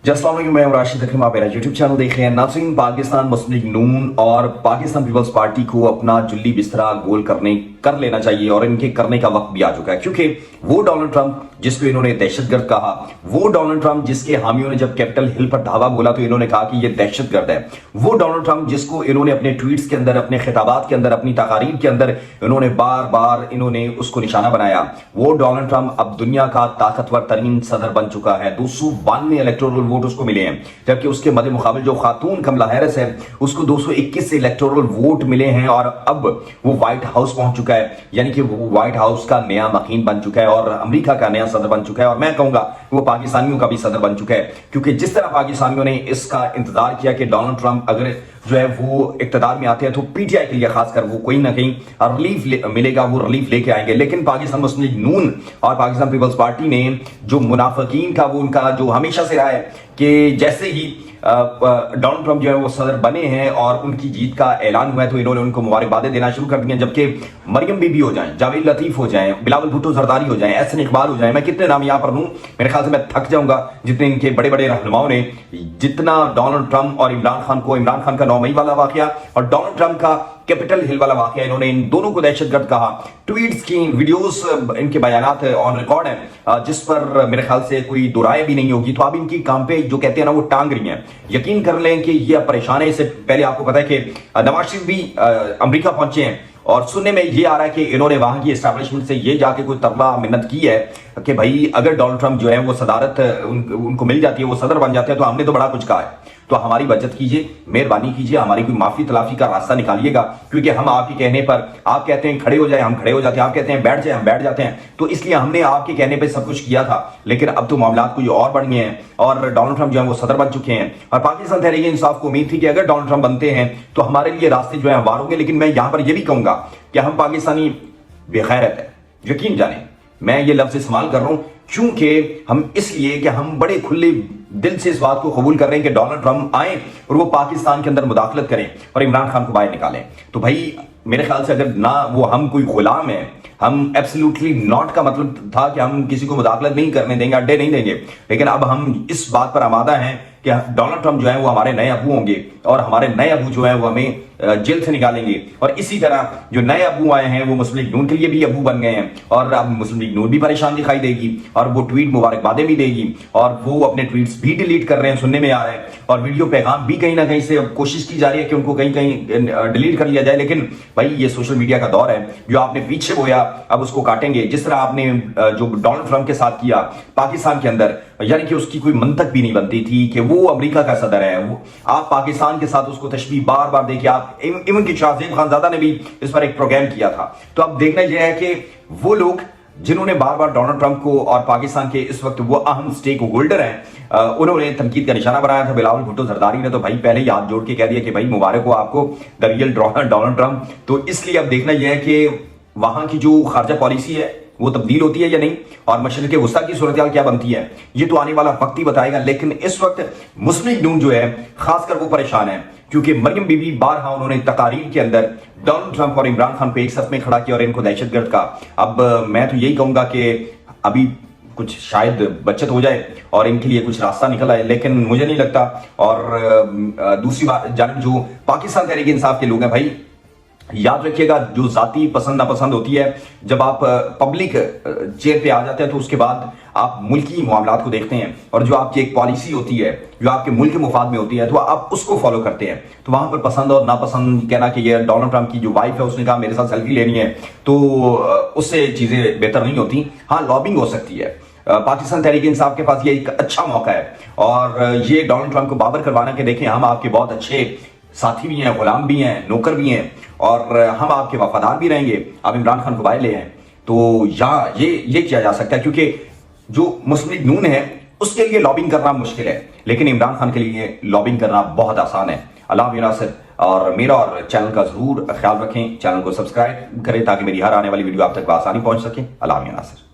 जी अस्सलाम वालेकुम, मैं राशिद अकरम, आप मेरा यूट्यूब चैनल देख रहे हैं। नाज़रीन, पाकिस्तान मुस्लिम लीग नून और पाकिस्तान पीपल्स पार्टी को अपना जुल्ली बिस्तरा गोल कर लेना चाहिए और इनके करने का वक्त भी आ चुका है, क्योंकि वो डोनाल्ड ट्रंप जिसको इन्होंने दहशतगर्द कहा, वो डोनाल्ड ट्रंप जिसके हामियों ने जब कैपिटल हिल पर धावा बोला तो इन्होंने कहा कि ये दहशतगर्द है, वो डोनाल्ड ट्रंप जिसको इन्होंने अपने ट्वीट्स के अंदर, अपने खिताबात के अंदर, अपनी तकारीर के अंदर इन्होंने बार बार इन्होंने उसको निशाना बनाया, वो डोनाल्ड ट्रंप अब दुनिया का ताकतवर तरीन सदर बन चुका है। 292 इलेक्टोरल वोट उसको मिले हैं, जबकि उसके मदे मुकाबिल जो खातून कमला हैरिस है उसको 221 इलेक्टोरल वोट मिले हैं और अब वो व्हाइट हाउस पहुंच चुका है, यानी कि वो व्हाइट हाउस का नया मकीन बन चुका है और अमेरिका का नया सदर बन चुका है। और मैं कहूंगा वो पाकिस्तानियों का भी सदर बन चुका है, क्योंकि जिस तरह पाकिस्तानियों ने इसका इंतजार किया कि डोनाल्ड ट्रंप अगर जो है वो इक्तदार में आते हैं तो पीटीआई के लिए खासकर वो कोई ना कहीं रिलीफ मिलेगा, वो रिलीफ लेके आएंगे। लेकिन पाकिस्तान मुस्लिम लीग नून और पाकिस्तान पीपल्स पार्टी ने जो मुनाफिकीन का वो उनका जो हमेशा से रहा है कि जैसे ही डोनाल्ड ट्रंप जो है वो सदर बने हैं और उनकी जीत का ऐलान हुआ है तो इन्होंने उनको मुबारकबादें देना शुरू कर दी हैं, जबकि मरियम बीबी हो जाएं, जावेद लतीफ हो जाएं, बिलावल भुट्टो जरदारी हो जाएं, एहसन इकबाल हो जाएं, मैं कितने नाम यहाँ पर लूं, मेरे ख्याल से मैं थक जाऊंगा जितने इनके बड़े बड़े रहनुमाओं ने, जितना डोनाल्ड ट्रंप और इमरान खान का 9 मई वाला वाकया और डोनाल्ड ट्रंप का कैपिटल हिल वाला वाकया, इन्होंने इन दोनों को दहशतगर्द कहा। ट्वीट्स की वीडियोस, इनके बयानात ऑन रिकॉर्ड हैं जिस पर मेरे ख्याल से कोई दुराए भी नहीं होगी। तो आप इनकी काम पे जो कहते हैं ना वो टांग रही हैं, यकीन कर लें कि ये परेशान है। इससे पहले आपको पता है कि नवाज शरीफ भी अमेरिका पहुंचे हैं और सुनने में ये आ रहा है कि इन्होंने वहां की एस्टैब्लिशमेंट से ये जाके कोई तलबा मिन्नत की है कि भाई अगर डोनाल्ड ट्रंप जो है वो सदारत उनको मिल जाती है, वो सदर बन जाते हैं तो हमने तो बड़ा कुछ कहा है, तो हमारी बचत कीजिए, मेहरबानी कीजिए, हमारी कोई माफी तलाफी का रास्ता निकालिएगा, क्योंकि हम आपके कहने पर, आप कहते हैं खड़े हो जाए हम खड़े हो जाते हैं, आप कहते हैं बैठ जाए हम बैठ जाते हैं, तो इसलिए हमने आपके कहने पर सब कुछ किया था। लेकिन अब तो मामला कोई और बढ़ गए हैं और डोनाल्ड ट्रंप जो है वो सदर बन चुके हैं और पाकिस्तान तहरीक इंसाफ को उम्मीद थी कि अगर डोनाल्ड ट्रंप बनते हैं तो हमारे लिए रास्ते जो है हमवार होंगे। लेकिन मैं यहां पर यह भी कहूंगा कि हम पाकिस्तानी बेखैरत है, यकीन जाने मैं ये लफ्ज इस्तेमाल कर रहा हूं क्योंकि हम इसलिए कि हम बड़े खुले दिल से इस बात को कबूल कर रहे हैं कि डोनाल्ड ट्रंप आए और वो पाकिस्तान के अंदर मुदाखलत करें और इमरान खान को बाहर निकालें। तो भाई मेरे ख्याल से अगर ना वो हम कोई गुलाम है, हम एब्सोल्युटली नॉट का मतलब था कि हम किसी को मुदाखलत नहीं करने देंगे, अड्डे नहीं देंगे, लेकिन अब हम इस बात पर आमादा हैं कि डोनाल्ड ट्रंप जो है वो हमारे नए अबू होंगे और हमारे नए अबू जो है वो हमें जेल से निकालेंगे। और इसी तरह जो नए अबू आए हैं वो मुस्लिम लीग नून के लिए भी अबू बन गए हैं और अब मुस्लिम लीग नून भी परेशान दिखाई देगी और वो ट्वीट मुबारकबादें भी देगी और वो अपने ट्वीट्स भी डिलीट कर रहे हैं, सुनने में आ रहा है, और वीडियो पैगाम भी कहीं ना कहीं से कोशिश की जा रही है कि उनको कहीं कहीं डिलीट कर लिया जाए। लेकिन भाई ये सोशल मीडिया का दौर है, जो आपने पीछे बोया अब उसको काटेंगे। जिस तरह आपने जो डोनाल्ड ट्रंप के साथ किया पाकिस्तान के अंदर, यानी कि उसकी कोई मंतक भी नहीं बनती थी कि वो अमेरिका का सदर है, वो आप पाकिस्तान के साथ उसको तशबीह बार बार देखिए। आप इवन की शाहजेब खानजादा ने भी इस पर एक प्रोग्राम किया था। तो अब देखना यह है कि वो लोग जिन्होंने बार बार डोनाल्ड ट्रंप को और पाकिस्तान के इस वक्त वो अहम स्टेक होल्डर हैं, उन्होंने तनकीद का निशाना बनाया था। बिलावल भुट्टो जरदारी ने तो भाई पहले ही हाथ जोड़ के कह दिया कि भाई मुबारक हो आपको द रियल डोनाल्ड ट्रंप। तो इसलिए अब देखना यह है कि वहां की जो खारजा पॉलिसी है वो तब्दील होती है या नहीं और मशरिक़ वुस्ता की सूरत क्या बनती है, ये तो आने वाला वक्त ही बताएगा। लेकिन इस वक्त मुस्लिम लीग नून जो है खासकर वो परेशान है, क्योंकि मरियम बीबी बारहा उन्होंने तकारीर के अंदर डोनाल्ड ट्रंप और इमरान खान को एक साथ में खड़ा किया और इनको दहशतगर्द का। अब मैं तो यही कहूंगा कि अभी कुछ शायद बचत हो जाए और इनके लिए कुछ रास्ता निकल आए, लेकिन मुझे नहीं लगता। और दूसरी बात, जानिब जो पाकिस्तान तहरीक इंसाफ के लोग हैं, भाई याद रखिएगा जो जाती पसंद नापसंद होती है, जब आप पब्लिक चेयर पे आ जाते हैं तो उसके बाद आप मुल्की मामलात को देखते हैं और जो आपकी एक पॉलिसी होती है जो आपके मुल्क के मुफाद में होती है तो आप उसको फॉलो करते हैं। तो वहां पर पसंद और नापसंद कहना कि ये डोनाल्ड ट्रंप की जो वाइफ है उसने कहा मेरे साथ सेल्फी लेनी है, तो उससे चीजें बेहतर नहीं होती। हाँ, लॉबिंग हो सकती है, पाकिस्तान तहरीक इंसाफ के पास ये एक अच्छा मौका है और ये डोनाल्ड ट्रंप को बाबर करवाना कि देखें हम आपके बहुत अच्छे साथी भी हैं, गुलाम भी हैं, नौकर भी हैं और हम आपके वफादार भी रहेंगे, आप इमरान खान को बाहर ले आए। तो यहाँ ये किया जा सकता है, क्योंकि जो मुस्लिम लीग नून है उसके लिए लॉबिंग करना मुश्किल है, लेकिन इमरान खान के लिए लॉबिंग करना बहुत आसान है। अल्लाह नासिर। और मेरा और चैनल का जरूर ख्याल रखें, चैनल को सब्सक्राइब करें ताकि मेरी हर आने वाली वीडियो आप तक आसानी पहुंच सके। अल्लाह नासिर।